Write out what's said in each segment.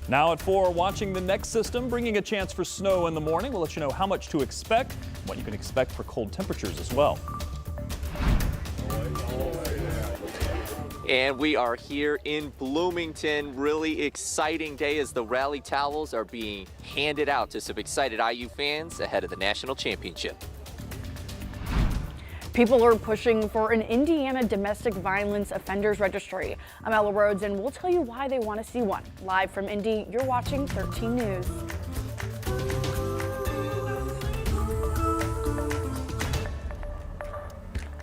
Now at 4, watching the next system, bringing a chance for snow in the morning. We'll let you know how much to expect, what you can expect for cold temperatures as well. And we are here in Bloomington. Really exciting day as the rally towels are being handed out to some excited IU fans ahead of the national championship. People are pushing for an Indiana domestic violence offenders registry. I'm Ella Rhodes, and we'll tell you why they want to see one. Live from Indy, you're watching 13 News.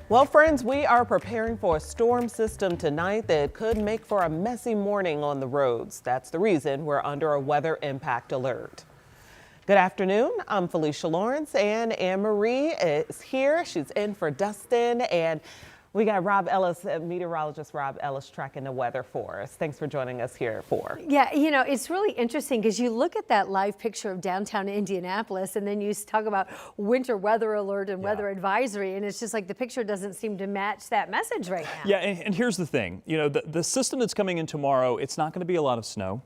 Well, friends, we are preparing for a storm system tonight that could make for a messy morning on the roads. That's the reason we're under a weather impact alert. Good afternoon. I'm Felicia Lawrence, and Anne Marie is here. She's in for Dustin, and we got Rob Ellis, meteorologist Rob Ellis, tracking the weather for us. Thanks for joining us here at 4. Yeah, you know, it's really interesting because you look at that live picture of downtown Indianapolis and then you talk about winter weather alert and weather advisory, and it's just like the picture doesn't seem to match that message right now. Yeah, and here's the thing. You know, the system that's coming in tomorrow, it's not going to be a lot of snow.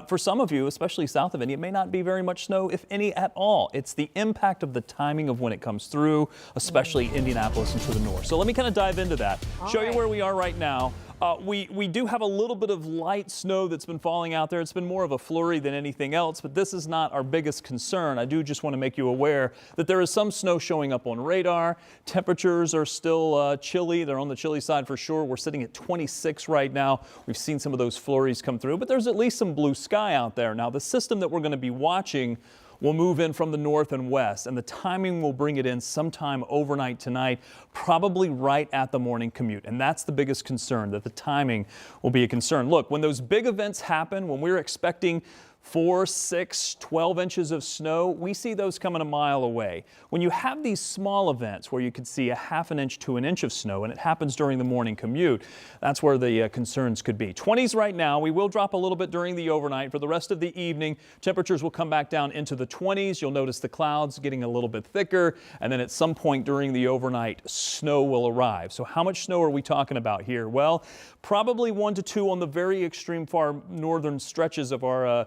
For some of you, especially south of Indy, it may not be very much snow, if any at all. It's the impact of the timing of when it comes through, especially Indianapolis and to the north. So let me kind of dive into that, show you where we are right now. We do have a little bit of light snow that's been falling out there. It's been more of a flurry than anything else, but this is not our biggest concern. I do just want to make you aware that there is some snow showing up on radar. Temperatures are still chilly. They're on the chilly side for sure. We're sitting at 26 right now. We've seen some of those flurries come through, but there's at least some blue sky out there. Now, the system that we're going to be watching will move in from the north and west, and the timing will bring it in sometime overnight tonight, probably right at the morning commute. And that's the biggest concern, that the timing will be a concern. Look, when those big events happen, when we're expecting 4, 6, 12 inches of snow, we see those coming a mile away. When you have these small events where you could see a ½ an inch to an inch of snow, and it happens during the morning commute, that's where the concerns could be. 20s right now. We will drop a little bit during the overnight. For the rest of the evening, temperatures will come back down into the 20s. You'll notice the clouds getting a little bit thicker, and then at some point during the overnight, snow will arrive. So how much snow are we talking about here? Well, probably 1 to 2 on the very extreme far northern stretches of our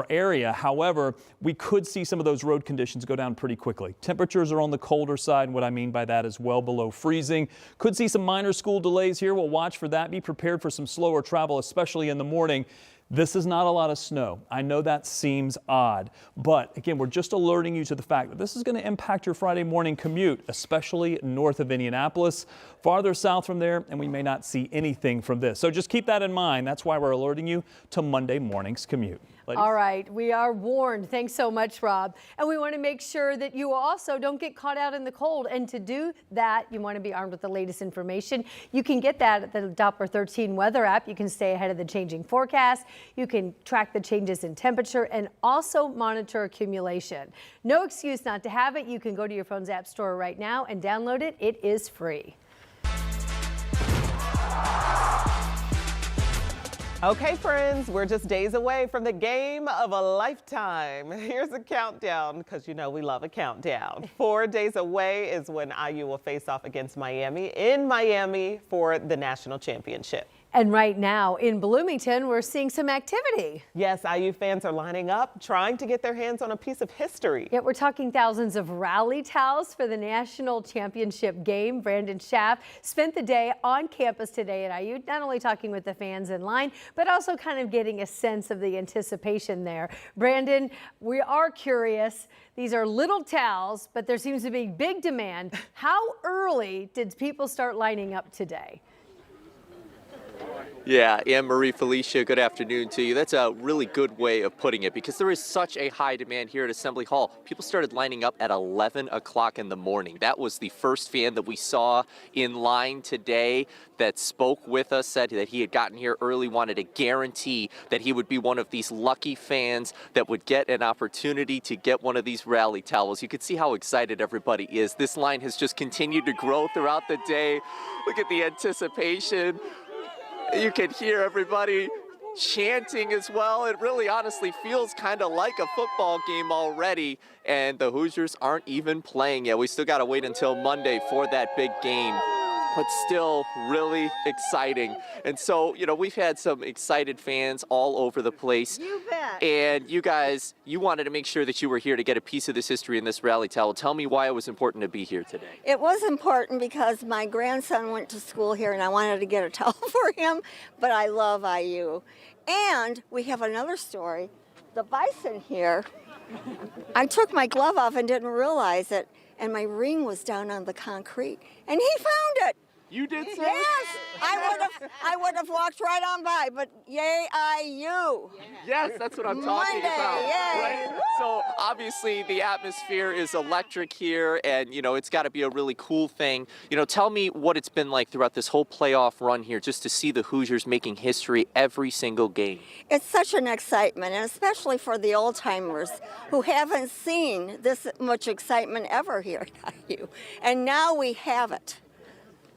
area. However, we could see some of those road conditions go down pretty quickly. Temperatures are on the colder side. What I mean by that is well below freezing. Could see some minor school delays here. We'll watch for that. Be prepared for some slower travel, especially in the morning. This is not a lot of snow. I know that seems odd, but again, we're just alerting you to the fact that this is going to impact your Friday morning commute, especially north of Indianapolis, farther south from there, and we may not see anything from this. So just keep that in mind. That's why we're alerting you to Monday morning's commute. Ladies? All right, we are warned. Thanks so much, Rob. And we want to make sure that you also don't get caught out in the cold. And to do that, you want to be armed with the latest information. You can get that at the Doppler 13 weather app. You can stay ahead of the changing forecast. You can track the changes in temperature and also monitor accumulation. No excuse not to have it. You can go to your phone's app store right now and download it. It is free. Okay, friends, we're just days away from the game of a lifetime. Here's a countdown, because you know we love a countdown. 4 days away is when IU will face off against Miami in Miami for the national championship. And right now in Bloomington, we're seeing some activity. Yes, IU fans are lining up, trying to get their hands on a piece of history. Yet we're talking thousands of rally towels for the national championship game. Brandon Schaff spent the day on campus today at IU, not only talking with the fans in line, but also kind of getting a sense of the anticipation there. Brandon, we are curious. These are little towels, but there seems to be big demand. How early did people start lining up today? Yeah, Anne Marie, Felicia, good afternoon to you. That's a really good way of putting it because there is such a high demand here at Assembly Hall. People started lining up at 11 o'clock in the morning. That was the first fan that we saw in line today that spoke with us, said that he had gotten here early, wanted to guarantee that he would be one of these lucky fans that would get an opportunity to get one of these rally towels. You could see how excited everybody is. This line has just continued to grow throughout the day. Look at the anticipation. You can hear everybody chanting as well. It really honestly feels kind of like a football game already, and the Hoosiers aren't even playing yet. We still got to wait until Monday for that big game. but still really exciting. And so, we've had some excited fans all over the place. You bet. And you guys, you wanted to make sure that you were here to get a piece of this history in this rally towel. Tell me why it was important to be here today. It was important because my grandson went to school here and I wanted to get a towel for him, but I love IU. And we have another story. The bison here, I took my glove off and didn't realize it, and my ring was down on the concrete, and he found it. You did, sir? Yes, I would have walked right on by, but yay IU. Yes, that's what I'm talking Monday, about. yay. Right? So obviously the atmosphere is electric here, and it's got to be a really cool thing. Tell me what it's been like throughout this whole playoff run here, just to see the Hoosiers making history every single game. It's such an excitement, and especially for the old timers who haven't seen this much excitement ever here at IU. And now we have it.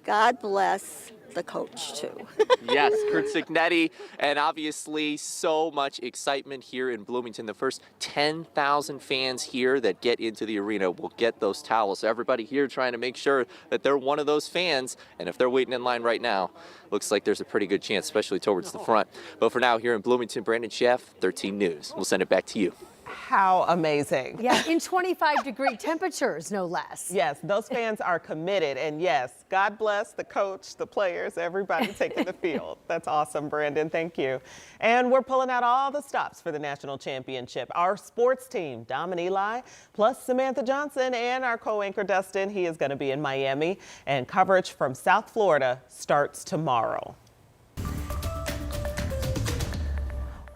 God bless the coach, too. Yes, Kurt Signetti, and obviously so much excitement here in Bloomington. The first 10,000 fans here that get into the arena will get those towels. So everybody here trying to make sure that they're one of those fans, and if they're waiting in line right now, looks like there's a pretty good chance, especially towards the front. But for now, here in Bloomington, Brandon Schaff, 13 News. We'll send it back to you. How amazing. Yeah, in 25-degree temperatures, no less. Yes, those fans are committed. And yes, God bless the coach, the players, everybody taking the field. That's awesome, Brandon. Thank you. And we're pulling out all the stops for the national championship. Our sports team, Dom and Eli, plus Samantha Johnson and our co-anchor Dustin. He is going to be in Miami. And coverage from South Florida starts tomorrow.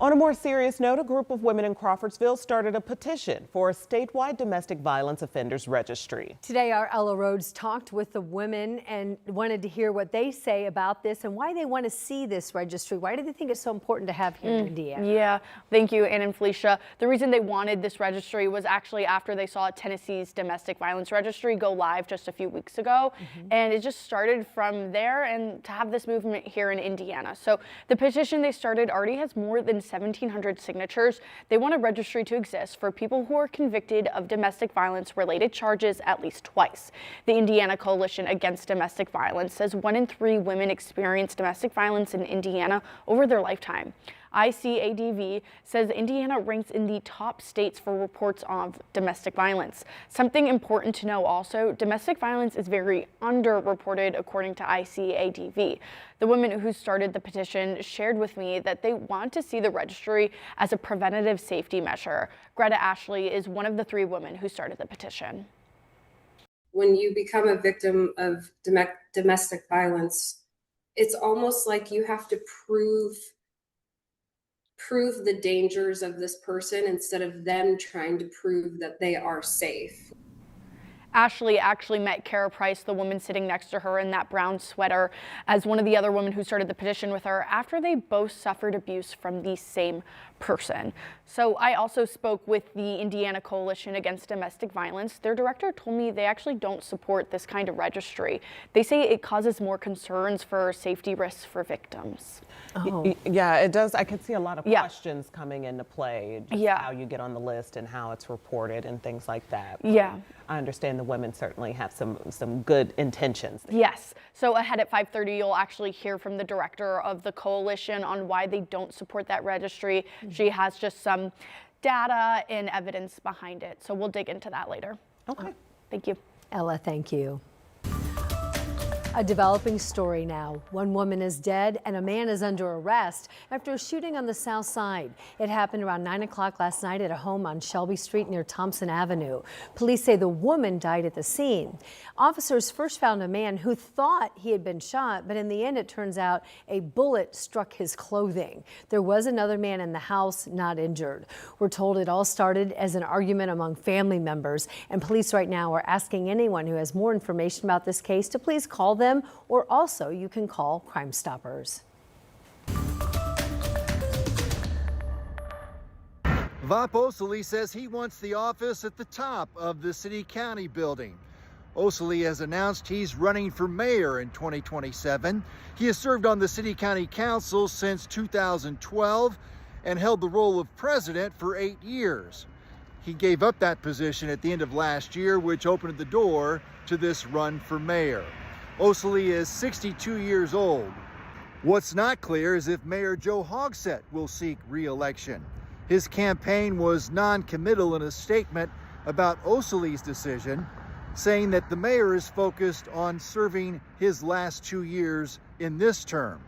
On a more serious note, a group of women in Crawfordsville started a petition for a statewide domestic violence offenders registry. Today, our Ella Rhodes talked with the women and wanted to hear what they say about this and why they want to see this registry. Why do they think it's so important to have here in Indiana? Yeah, thank you, Ann and Felicia. The reason they wanted this registry was actually after they saw Tennessee's domestic violence registry go live just a few weeks ago. And it just started from there, and to have this movement here in Indiana. So the petition they started already has more than 1,700 signatures. They want a registry to exist for people who are convicted of domestic violence related charges at least twice. The Indiana Coalition Against Domestic Violence says 1 in 3 women experience domestic violence in Indiana over their lifetime. ICADV says Indiana ranks in the top states for reports of domestic violence. Something important to know also, domestic violence is very underreported according to ICADV. The women who started the petition shared with me that they want to see the registry as a preventative safety measure. Greta Ashley is one of the 3 women who started the petition. When you become a victim of domestic violence, it's almost like you have to prove the dangers of this person instead of them trying to prove that they are safe. Ashley actually met Kara Price, the woman sitting next to her in that brown sweater, as one of the other women who started the petition with her after they both suffered abuse from the same person. So I also spoke with the Indiana Coalition Against Domestic Violence. Their director told me they actually don't support this kind of registry. They say it causes more concerns for safety risks for victims. Oh. Yeah, it does. I can see a lot of questions coming into play. Just how you get on the list and how it's reported and things like that. Yeah. I understand the women certainly have some good intentions. Yes. So ahead at 5:30, you'll actually hear from the director of the coalition on why they don't support that registry. She has just some data and evidence behind it. So we'll dig into that later. Okay. Thank you. Ella, thank you. A developing story now. One woman is dead and a man is under arrest after a shooting on the south side. It happened around 9 o'clock last night at a home on Shelby Street near Thompson Avenue. Police say the woman died at the scene. Officers first found a man who thought he had been shot, but in the end it turns out a bullet struck his clothing. There was another man in the house not injured. We're told it all started as an argument among family members, and police right now are asking anyone who has more information about this case to please call them, or also you can call Crime Stoppers. Vop Osili says he wants the office at the top of the city-county building. Osili has announced he's running for mayor in 2027. He has served on the city-county council since 2012 and held the role of president for 8 years. He gave up that position at the end of last year, which opened the door to this run for mayor. Ossoly is 62 years old. What's not clear is if Mayor Joe Hogsett will seek re-election. His campaign was non-committal in a statement about Ossoly's decision, saying that the mayor is focused on serving his last 2 years in this term.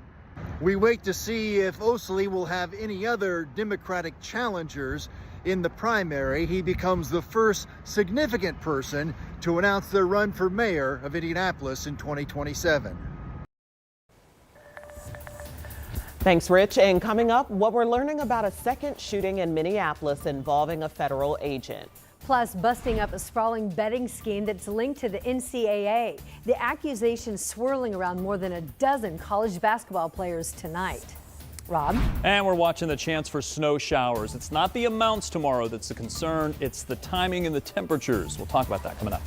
We wait to see if Ossoly will have any other Democratic challengers in the primary. He becomes the first significant person to announce their run for mayor of Indianapolis in 2027. Thanks, Rich. And coming up, what we're learning about a second shooting in Minneapolis involving a federal agent. Plus, busting up a sprawling betting scheme that's linked to the NCAA. The accusations swirling around more than a dozen college basketball players tonight. Rob? And we're watching the chance for snow showers. It's not the amounts tomorrow that's the concern, it's the timing and the temperatures. We'll talk about that coming up.